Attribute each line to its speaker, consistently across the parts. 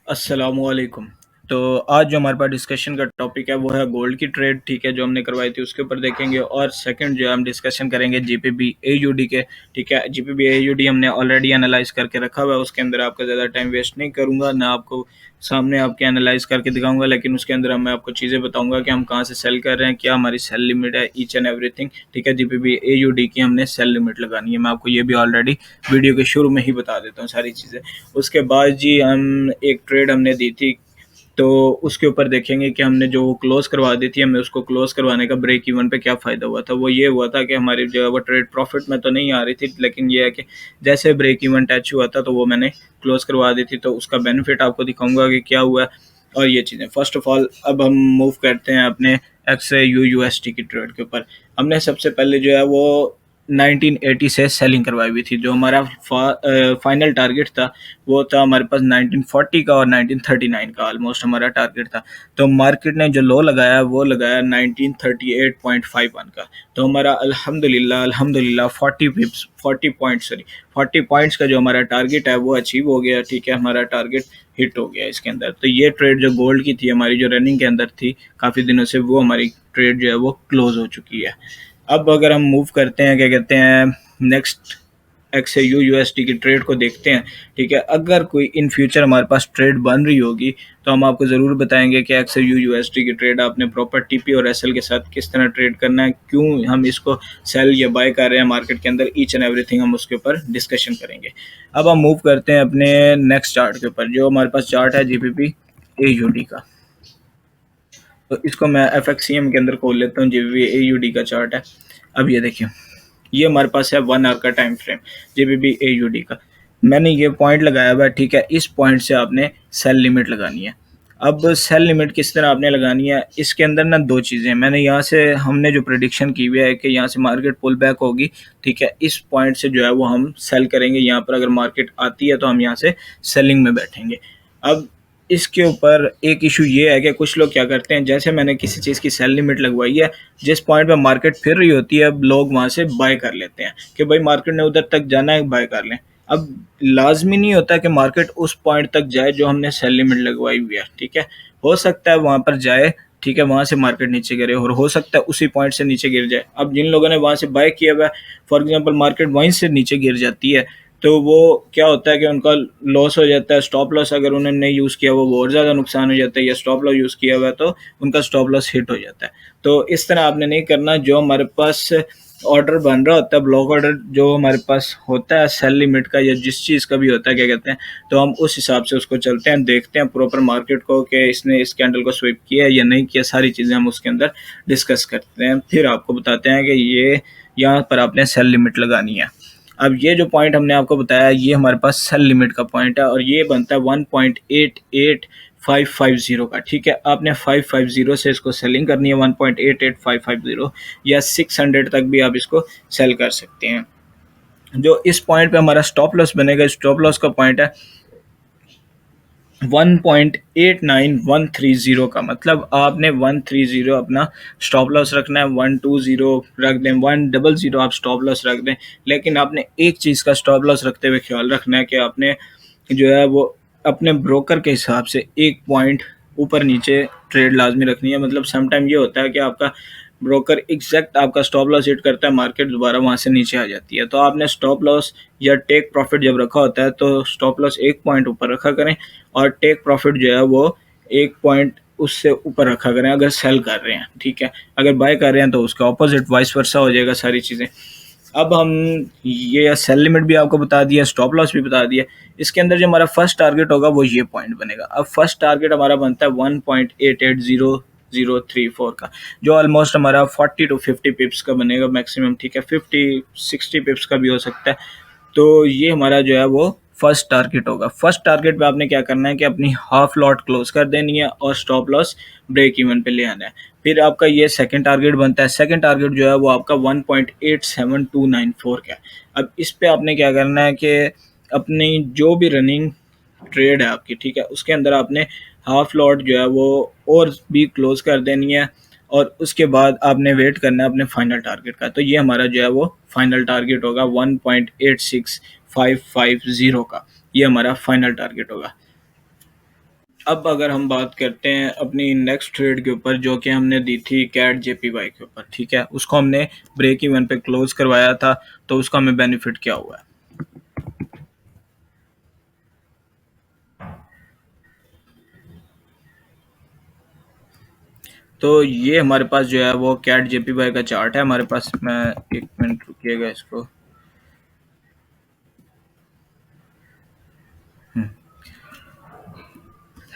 Speaker 1: अस्सलामुअलैकुम। तो आज जो हमारे पास डिस्कशन का टॉपिक है वो है गोल्ड की ट्रेड, ठीक है, जो हमने करवाई थी उसके ऊपर देखेंगे। और सेकंड जो है हम डिस्कशन करेंगे जीपीबी एयूडी के, ठीक है। जीपीबी एयूडी हमने ऑलरेडी एनालाइज करके रखा हुआ है, उसके अंदर आपका ज़्यादा टाइम वेस्ट नहीं करूंगा, ना आपको सामने आपके एनालाइज करके दिखाऊंगा, लेकिन उसके अंदर मैं आपको चीज़ें बताऊंगा कि हम कहाँ से सेल कर रहे हैं, क्या हमारी सेल लिमिट है, ईच एंड एवरीथिंग, ठीक है। जीपीबी एयूडी की हमने सेल लिमिट लगानी है, मैं आपको ये भी ऑलरेडी वीडियो के शुरू में ही बता देता हूँ सारी चीज़ें। उसके बाद जी हम एक ट्रेड हमने दी थी, तो उसके ऊपर देखेंगे कि हमने जो क्लोज करवा दी थी, हमें उसको क्लोज करवाने का ब्रेक इवन पे क्या फ़ायदा हुआ था। वो ये हुआ था कि हमारी जो है वो ट्रेड प्रॉफिट में तो नहीं आ रही थी, लेकिन ये है कि जैसे ब्रेक इवन टच हुआ था तो वो मैंने क्लोज करवा दी थी, तो उसका बेनिफिट आपको दिखाऊंगा कि क्या हुआ है और ये चीज़ें। फर्स्ट ऑफ ऑल अब हम मूव करते हैं अपने XAU USD की ट्रेड के ऊपर। हमने सबसे पहले जो है वो 1980 से सेलिंग करवाई हुई थी। जो हमारा फाइनल टारगेट था वो था हमारे पास 1940 का और 1939 का, ऑलमोस्ट हमारा टारगेट था। तो मार्केट ने जो लो लगाया वो लगाया 1938.51 का। तो हमारा अल्हम्दुलिल्लाह अल्हम्दुलिल्लाह 40 पॉइंट्स का जो हमारा टारगेट है वो अचीव हो गया, ठीक है। हमारा टारगेट हिट हो गया इसके अंदर। तो ये ट्रेड जो गोल्ड की थी हमारी, जो रनिंग के अंदर थी काफ़ी दिनों से, वो हमारी ट्रेड जो है वो क्लोज हो चुकी है। अब अगर हम मूव करते हैं, क्या कहते हैं, नेक्स्ट XAU USD की ट्रेड को देखते हैं, ठीक है। अगर कोई इन फ्यूचर हमारे पास ट्रेड बन रही होगी तो हम आपको ज़रूर बताएंगे कि XAU USD की ट्रेड आपने प्रॉपर TP और SL के साथ किस तरह ट्रेड करना है, क्यों हम इसको सेल या बाय कर रहे हैं मार्केट के अंदर, ईच एंड एवरीथिंग हम उसके ऊपर डिस्कशन करेंगे। अब हम मूव करते हैं अपने नेक्स्ट चार्ट के ऊपर। जो हमारे पास चार्ट है GBP AUD का, तो इसको मैं FXCM के अंदर खोल लेता हूँ। GBP AUD का चार्ट है। अब ये देखिए, ये हमारे पास है 1 आवर का टाइम फ्रेम GBP AUD का। मैंने ये पॉइंट लगाया हुआ है, ठीक है। इस पॉइंट से आपने सेल लिमिट लगानी है। अब सेल लिमिट किस तरह आपने लगानी है, इसके अंदर ना दो चीज़ें मैंने यहाँ से, हमने जो प्रेडिक्शन की हुई है कि यहाँ से मार्केट पुल बैक होगी, ठीक है। इस पॉइंट से जो है वो हम सेल करेंगे। यहाँ पर अगर मार्केट आती है तो हम यहाँ से सेलिंग में बैठेंगे। अब इसके ऊपर एक इशू ये है कि कुछ लोग क्या करते हैं, जैसे मैंने किसी चीज़ की सेल लिमिट लगवाई है, जिस पॉइंट पे मार्केट फिर रही होती है, अब लोग वहाँ से बाय कर लेते हैं कि भाई मार्केट ने उधर तक जाना है, बाय कर लें। अब लाजमी नहीं होता कि मार्केट उस पॉइंट तक जाए जो हमने सेल लिमिट लगवाई हुई है, ठीक है। हो सकता है वहाँ पर जाए, ठीक है, वहाँ से मार्केट नीचे गिरे, और हो सकता है उसी पॉइंट से नीचे गिर जाए। अब जिन लोगों ने वहाँ से बाय किया हुआ है, फॉर एग्जांपल मार्केट वहीं से नीचे गिर जाती है, तो वो क्या होता है कि उनका लॉस हो जाता है। स्टॉप लॉस अगर उन्होंने नहीं यूज़ किया वो और ज़्यादा नुकसान हो जाता है, या स्टॉप लॉस यूज़ किया हुआ है तो उनका स्टॉप लॉस हिट हो जाता है। तो इस तरह आपने नहीं करना। जो हमारे पास ऑर्डर बन रहा होता है, ब्लॉक ऑर्डर जो हमारे पास होता है सेल लिमिट का या जिस चीज़ का भी होता है, क्या कहते हैं, तो हम उस हिसाब से उसको चलते हैं, देखते हैं प्रॉपर मार्केट को कि इसने इस कैंडल को स्विप किया है या नहीं किया। सारी चीज़ें हम उसके अंदर डिस्कस करते हैं, फिर आपको बताते हैं कि ये यहाँ पर आपने सेल लिमिट लगानी है। अब ये जो पॉइंट हमने आपको बताया, ये हमारे पास सेल लिमिट का पॉइंट है और ये बनता है 1.88550 का, ठीक है। आपने 550 से इसको सेलिंग करनी है, 1.88550 या 600 तक भी आप इसको सेल कर सकते हैं। जो इस पॉइंट पे हमारा स्टॉप लॉस बनेगा, स्टॉप लॉस का पॉइंट है 1.89130 का, मतलब आपने 130 अपना स्टॉप लॉस रखना है, 120 रख दें, 100 आप स्टॉप लॉस रख दें। लेकिन आपने एक चीज़ का स्टॉप लॉस रखते हुए ख्याल रखना है कि आपने जो है वो अपने ब्रोकर के हिसाब से एक पॉइंट ऊपर नीचे ट्रेड लाजमी रखनी है। मतलब समटाइम ये होता है कि आपका ब्रोकर एग्जैक्ट आपका स्टॉप लॉस हिट करता है, मार्केट दोबारा वहाँ से नीचे आ जाती है। तो आपने स्टॉप लॉस या टेक प्रॉफिट जब रखा होता है तो स्टॉप लॉस एक पॉइंट ऊपर रखा करें और टेक प्रॉफिट जो है वो एक पॉइंट उससे ऊपर रखा करें अगर सेल कर रहे हैं, ठीक है। अगर बाय कर रहे हैं तो उसका ऑपोजिट वाइस वर्सा हो जाएगा सारी चीज़ें। अब हम ये सेल लिमिट भी आपको बता दिया, स्टॉप लॉस भी बता दिया। इसके अंदर जो हमारा फर्स्ट टारगेट होगा वो ये पॉइंट बनेगा। अब फर्स्ट टारगेट हमारा बनता है 1.880034 का, जो ऑलमोस्ट हमारा 40 to 50 पिप्स का बनेगा मैक्सिमम, ठीक है। 50-60 पिप्स का भी हो सकता है। तो ये हमारा जो है वो फर्स्ट टारगेट होगा। फर्स्ट टारगेट पे आपने क्या करना है कि अपनी हाफ लॉट क्लोज कर देनी है और स्टॉप लॉस ब्रेक इवन पे ले आना है। फिर आपका ये सेकंड टारगेट बनता है। सेकंड टारगेट जो है वो आपका 1.87294 का है। अब इस पे आपने क्या करना है कि अपनी जो भी रनिंग ट्रेड है आपकी, ठीक है, उसके अंदर आपने हाफ लॉट जो है वो और भी क्लोज कर देनी है और उसके बाद आपने वेट करना है अपने फाइनल टारगेट का। तो ये हमारा जो है वो फाइनल टारगेट होगा 1.86550 का, ये हमारा फाइनल टारगेट होगा। अब अगर हम बात करते हैं अपनी नेक्स्ट ट्रेड के ऊपर, जो कि हमने दी थी कैट जेपीवाई के ऊपर, ठीक है, उसको हमने ब्रेक इवन पे क्लोज करवाया था, तो उसका हमें बेनिफिट क्या हुआ है। तो ये हमारे पास जो है वो कैट जेपीवाई का चार्ट है हमारे पास। मैं एक मिनट रुकिएगा इसको।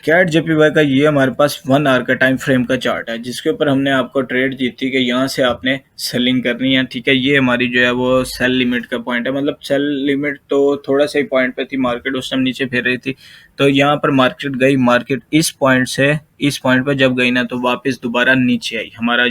Speaker 1: कैट जेपीवाई का ये हमारे पास 1 आवर का टाइम फ्रेम का चार्ट है, जिसके ऊपर हमने आपको ट्रेड दी थी कि यहाँ से आपने सेलिंग करनी है, ठीक है। ये हमारी जो है वो सेल लिमिट का पॉइंट है, मतलब सेल लिमिट तो थोड़ा सा ही पॉइंट पे थी, मार्केट उस टाइम नीचे फिर रही थी, तो यहाँ पर मार्केट गई, मार्केट इस पॉइंट से इस पॉइंट पर जब गई ना, तो वापस दोबारा नीचे आई। हमारा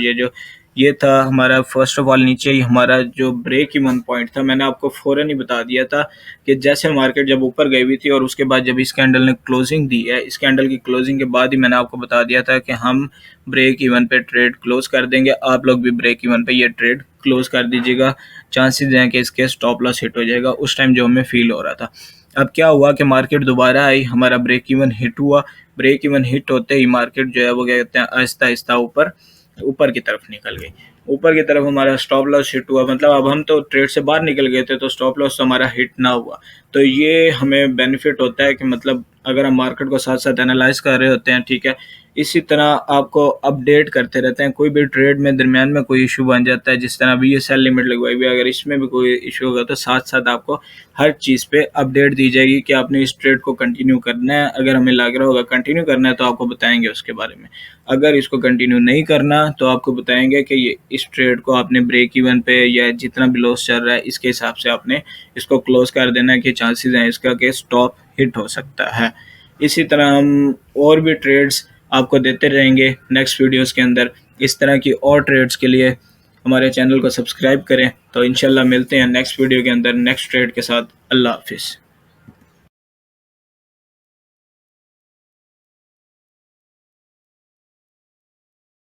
Speaker 1: ये था हमारा फर्स्ट ऑफ ऑल नीचे ही हमारा जो ब्रेक इवन पॉइंट था, मैंने आपको फ़ौरन ही बता दिया था कि जैसे मार्केट जब ऊपर गई हुई थी और उसके बाद जब इस कैंडल ने क्लोजिंग दी है, इस कैंडल की क्लोजिंग के बाद ही मैंने आपको बता दिया था कि हम ब्रेक इवन पे ट्रेड क्लोज कर देंगे। आप लोग भी ब्रेक इवन पे ये ट्रेड क्लोज कर दीजिएगा, चांसेस हैं कि इसके स्टॉप लॉस हिट हो जाएगा, उस टाइम जो हमें फील हो रहा था। अब क्या हुआ कि मार्केट दोबारा आई, हमारा ब्रेक इवन हिट हुआ, ब्रेक इवन हिट होते ही मार्केट जो है वो क्या कहते हैं आहिस्ता आहिस्ता ऊपर ऊपर की तरफ निकल गई। ऊपर की तरफ हमारा स्टॉप लॉस हिट हुआ, मतलब अब हम तो ट्रेड से बाहर निकल गए थे, तो स्टॉप लॉस तो हमारा हिट ना हुआ। तो ये हमें बेनिफिट होता है कि मतलब अगर हम मार्केट को साथ साथ एनालाइज कर रहे होते हैं, ठीक है, इसी तरह आपको अपडेट करते रहते हैं। कोई भी ट्रेड में दरमियान में कोई इशू बन जाता है, जिस तरह अभी ये सेल लिमिट लगवाई हुई है, अगर इसमें भी कोई इशू होगा तो साथ साथ आपको हर चीज़ पे अपडेट दी जाएगी कि आपने इस ट्रेड को कंटिन्यू करना है। अगर हमें लग रहा होगा कंटिन्यू करना है तो आपको बताएंगे उसके बारे में, अगर इसको कंटिन्यू नहीं करना तो आपको बताएंगे कि ये इस ट्रेड को आपने ब्रेक इवन पे या जितना भी लॉस चल रहा है इसके हिसाब से आपने इसको क्लोज कर देना है, कि चांसेस हैं इसका कि स्टॉप हिट हो सकता है। इसी तरह हम और भी ट्रेड्स आपको देते रहेंगे नेक्स्ट वीडियोस के अंदर। इस तरह की और ट्रेड्स के लिए हमारे चैनल को सब्सक्राइब करें। तो इंशाल्लाह मिलते हैं नेक्स्ट वीडियो के अंदर नेक्स्ट ट्रेड के साथ। अल्लाह हाफिज़।